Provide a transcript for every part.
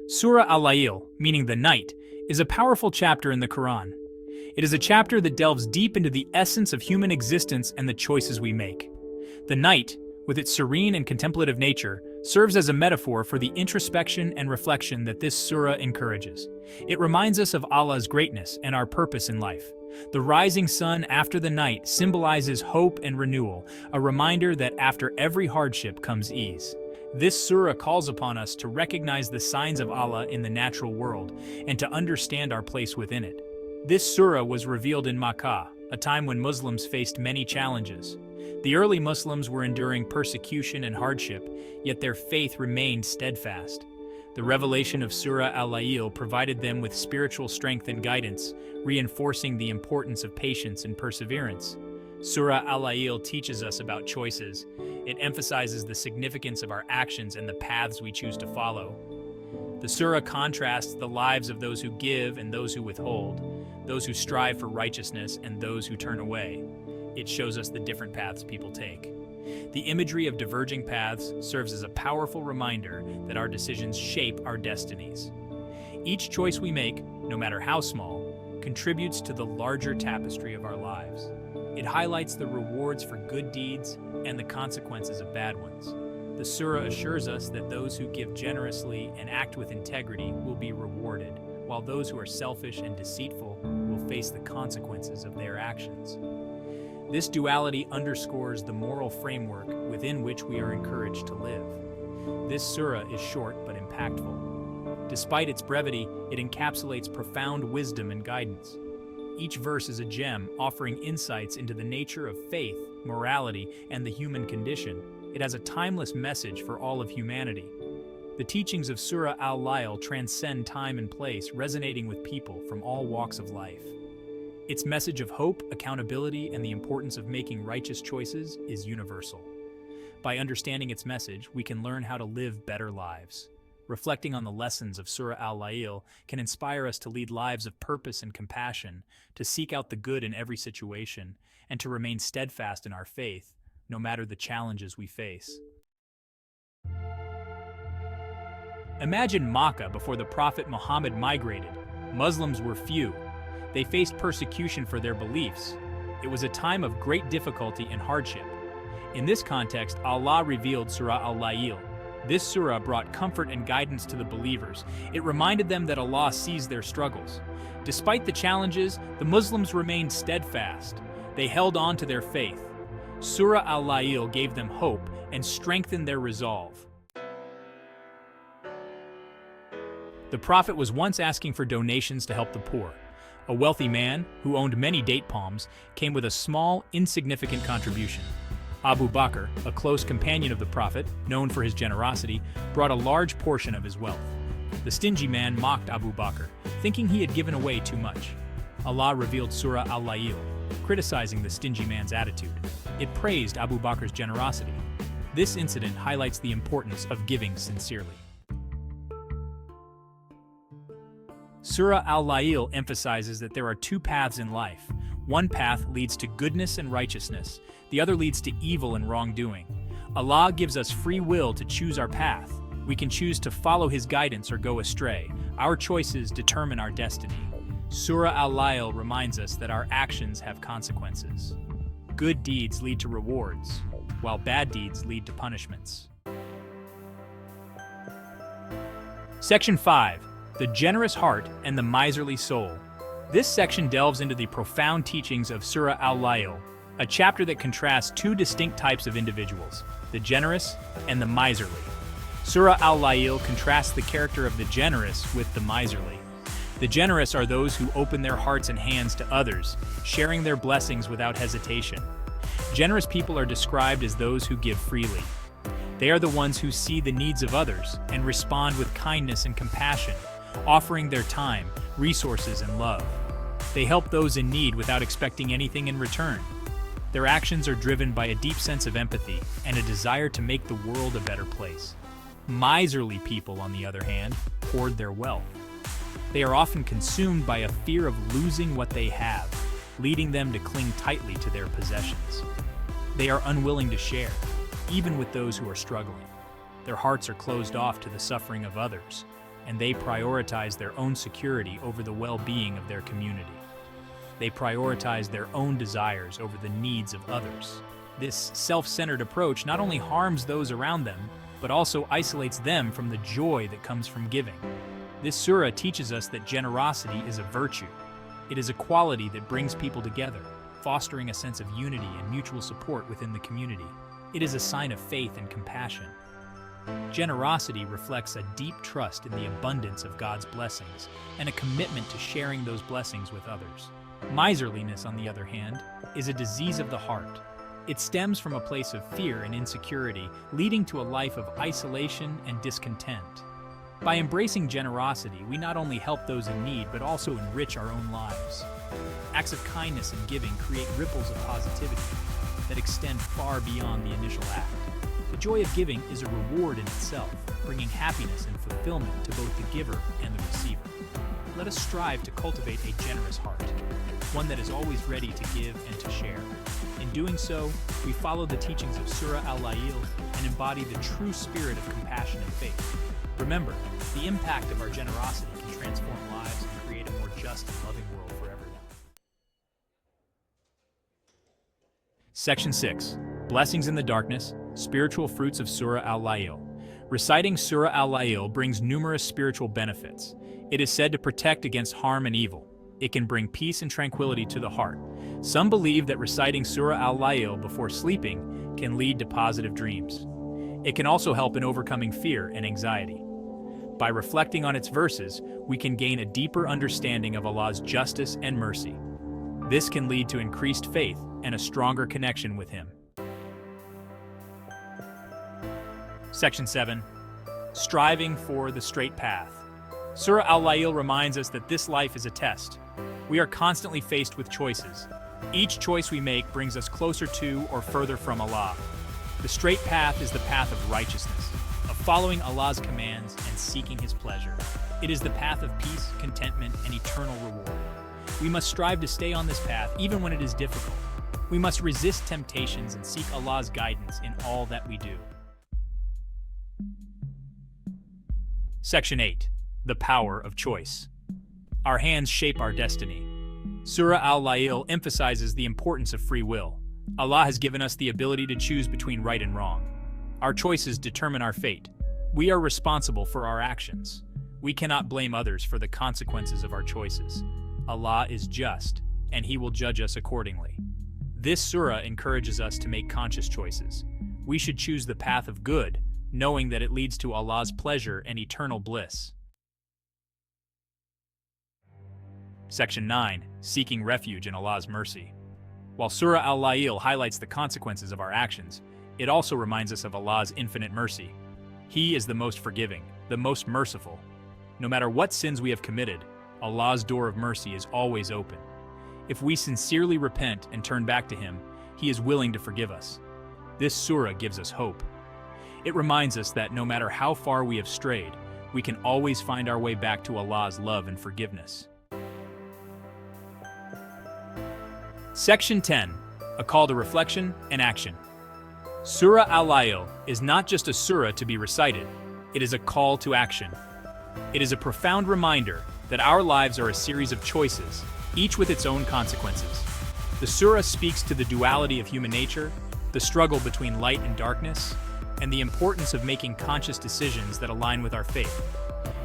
Surah Al-Lail, meaning the night, is a powerful chapter in the Qur'an. It is a chapter that delves deep into the essence of human existence and the choices we make. The night, with its serene and contemplative nature, serves as a metaphor for the introspection and reflection that this surah encourages. It reminds us of Allah's greatness and our purpose in life. The rising sun after the night symbolizes hope and renewal, a reminder that after every hardship comes ease. This surah calls upon us to recognize the signs of Allah in the natural world and to understand our place within it. This surah was revealed in Mecca, a time when Muslims faced many challenges. The early Muslims were enduring persecution and hardship, yet their faith remained steadfast. The revelation of Surah Al-Lail provided them with spiritual strength and guidance, reinforcing the importance of patience and perseverance. Surah Al-Lail teaches us about choices. It emphasizes the significance of our actions and the paths we choose to follow. The surah contrasts the lives of those who give and those who withhold, those who strive for righteousness and those who turn away. It shows us the different paths people take. The imagery of diverging paths serves as a powerful reminder that our decisions shape our destinies. Each choice we make, no matter how small, contributes to the larger tapestry of our lives. It highlights the rewards for good deeds and the consequences of bad ones. The surah assures us that those who give generously and act with integrity will be rewarded, while those who are selfish and deceitful will face the consequences of their actions. This duality underscores the moral framework within which we are encouraged to live. This surah is short but impactful. Despite its brevity, it encapsulates profound wisdom and guidance. Each verse is a gem, offering insights into the nature of faith, morality, and the human condition. It has a timeless message for all of humanity. The teachings of Surah Al-Lail transcend time and place, resonating with people from all walks of life. Its message of hope, accountability, and the importance of making righteous choices is universal. By understanding its message, we can learn how to live better lives. Reflecting on the lessons of Surah Al-Lail can inspire us to lead lives of purpose and compassion, to seek out the good in every situation, and to remain steadfast in our faith, no matter the challenges we face. Imagine Mecca before the Prophet Muhammad migrated. Muslims were few. They faced persecution for their beliefs. It was a time of great difficulty and hardship. In this context, Allah revealed Surah Al-Lail. This surah brought comfort and guidance to the believers. It reminded them that Allah sees their struggles. Despite the challenges, the Muslims remained steadfast. They held on to their faith. Surah Al-Lail gave them hope and strengthened their resolve. The Prophet was once asking for donations to help the poor. A wealthy man, who owned many date palms, came with a small, insignificant contribution. Abu Bakr, a close companion of the Prophet, known for his generosity, brought a large portion of his wealth. The stingy man mocked Abu Bakr, thinking he had given away too much. Allah revealed Surah Al-Lail, criticizing the stingy man's attitude. It praised Abu Bakr's generosity. This incident highlights the importance of giving sincerely. Surah Al-Lail emphasizes that there are two paths in life. One path leads to goodness and righteousness. The other leads to evil and wrongdoing. Allah gives us free will to choose our path. We can choose to follow His guidance or go astray. Our choices determine our destiny. Surah Al-Lail reminds us that our actions have consequences. Good deeds lead to rewards, while bad deeds lead to punishments. Section 5. The Generous Heart and the Miserly Soul. This section delves into the profound teachings of Surah Al-Lail, a chapter that contrasts two distinct types of individuals, the generous and the miserly. Surah Al-Lail contrasts the character of the generous with the miserly. The generous are those who open their hearts and hands to others, sharing their blessings without hesitation. Generous people are described as those who give freely. They are the ones who see the needs of others and respond with kindness and compassion, offering their time, resources, and love. They help those in need without expecting anything in return. Their actions are driven by a deep sense of empathy and a desire to make the world a better place. Miserly people, on the other hand, hoard their wealth. They are often consumed by a fear of losing what they have, leading them to cling tightly to their possessions. They are unwilling to share, even with those who are struggling. Their hearts are closed off to the suffering of others. and they prioritize their own security over the well-being of their community. They prioritize their own desires over the needs of others. This self-centered approach not only harms those around them, but also isolates them from the joy that comes from giving. This surah teaches us that generosity is a virtue. It is a quality that brings people together, fostering a sense of unity and mutual support within the community. It is a sign of faith and compassion. Generosity reflects a deep trust in the abundance of God's blessings and a commitment to sharing those blessings with others. Miserliness, on the other hand, is a disease of the heart. It stems from a place of fear and insecurity, leading to a life of isolation and discontent. By embracing generosity, we not only help those in need, but also enrich our own lives. Acts of kindness and giving create ripples of positivity that extend far beyond the initial act. The joy of giving is a reward in itself, bringing happiness and fulfillment to both the giver and the receiver. Let us strive to cultivate a generous heart, one that is always ready to give and to share. In doing so, we follow the teachings of Surah Al-Lail and embody the true spirit of compassion and faith. Remember, the impact of our generosity can transform lives and create a more just and loving world for everyone. Section 6. Blessings in the Darkness, Spiritual Fruits of Surah Al-Lail. Reciting Surah Al-Lail brings numerous spiritual benefits. It is said to protect against harm and evil. It can bring peace and tranquility to the heart. Some believe that reciting Surah Al-Lail before sleeping can lead to positive dreams. It can also help in overcoming fear and anxiety. By reflecting on its verses, we can gain a deeper understanding of Allah's justice and mercy. This can lead to increased faith and a stronger connection with Him. Section 7. Striving for the straight path. Surah Al-Lail reminds us that this life is a test. We are constantly faced with choices. Each choice we make brings us closer to or further from Allah. The straight path is the path of righteousness, of following Allah's commands and seeking His pleasure. It is the path of peace, contentment, and eternal reward. We must strive to stay on this path even when it is difficult. We must resist temptations and seek Allah's guidance in all that we do. Section 8. The Power of Choice. Our hands shape our destiny. Surah Al-Lail emphasizes the importance of free will. Allah has given us the ability to choose between right and wrong. Our choices determine our fate. We are responsible for our actions. We cannot blame others for the consequences of our choices. Allah is just, and He will judge us accordingly. This surah encourages us to make conscious choices. We should choose the path of good, knowing that it leads to Allah's pleasure and eternal bliss. Section 9. Seeking refuge in Allah's mercy. While Surah Al-Lail highlights the consequences of our actions, it also reminds us of Allah's infinite mercy. He is the most forgiving, the most merciful. No matter what sins we have committed, Allah's door of mercy is always open. If we sincerely repent and turn back to Him, He is willing to forgive us. This surah gives us hope. It reminds us that no matter how far we have strayed, we can always find our way back to Allah's love and forgiveness. Section 10. A call to reflection and action. Surah Al-Lail is not just a surah to be recited, it is a call to action. It is a profound reminder that our lives are a series of choices, each with its own consequences. The surah speaks to the duality of human nature, the struggle between light and darkness, and the importance of making conscious decisions that align with our faith.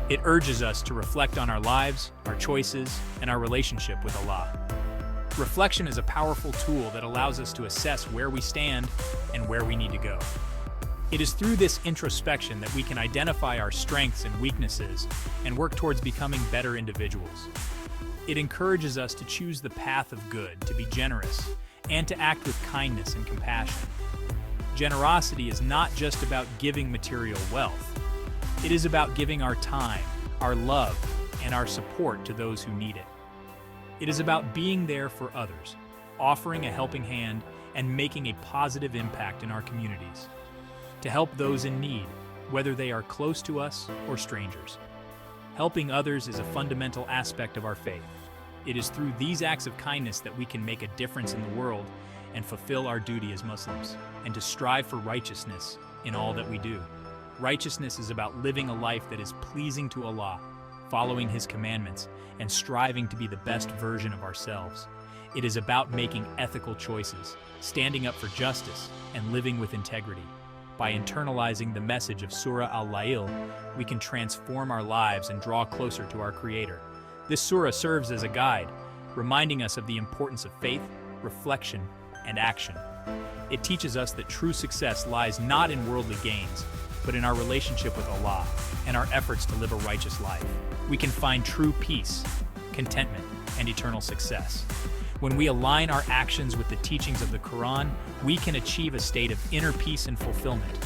It urges us to reflect on our lives, our choices, and our relationship with Allah. Reflection is a powerful tool that allows us to assess where we stand and where we need to go. It is through this introspection that we can identify our strengths and weaknesses and work towards becoming better individuals. It encourages us to choose the path of good, to be generous, and to act with kindness and compassion. Generosity is not just about giving material wealth. It is about giving our time, our love, and our support to those who need it. It is about being there for others, offering a helping hand, and making a positive impact in our communities. To help those in need, whether they are close to us or strangers. Helping others is a fundamental aspect of our faith. It is through these acts of kindness that we can make a difference in the world and fulfill our duty as Muslims, and to strive for righteousness in all that we do. Righteousness is about living a life that is pleasing to Allah, following His commandments, and striving to be the best version of ourselves. It is about making ethical choices, standing up for justice, and living with integrity. By internalizing the message of Surah Al-Lail, we can transform our lives and draw closer to our Creator. This surah serves as a guide, reminding us of the importance of faith, reflection, and action. It teaches us that true success lies not in worldly gains, but in our relationship with Allah and our efforts to live a righteous life. We can find true peace, contentment, and eternal success. When we align our actions with the teachings of the Qur'an, we can achieve a state of inner peace and fulfillment.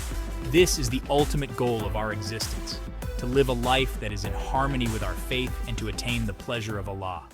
This is the ultimate goal of our existence, to live a life that is in harmony with our faith and to attain the pleasure of Allah.